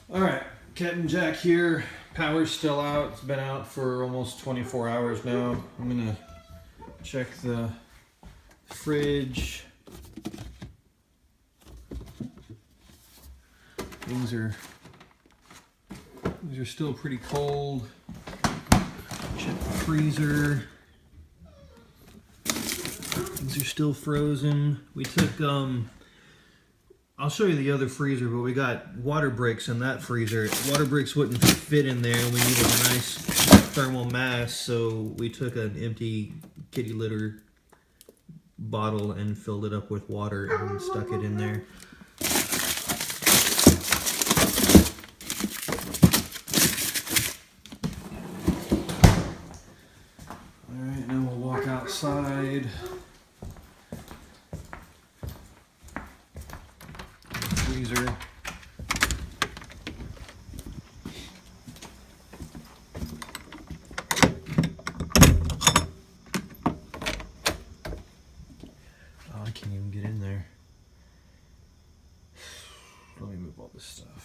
All right, Captain Jack here. Power's still out. It's been out for almost 24 hours now. I'm gonna check the fridge. Things are still pretty cold. Check the freezer. Things are still frozen. We took I'll show you the other freezer, but we got water bricks in that freezer. Water bricks wouldn't fit in there, and we needed a nice thermal mass, so we took an empty kitty litter bottle and filled it up with water and stuck it in there. Alright, now we'll walk outside. Freezer. Oh, I can't even get in there. Let me move all this stuff.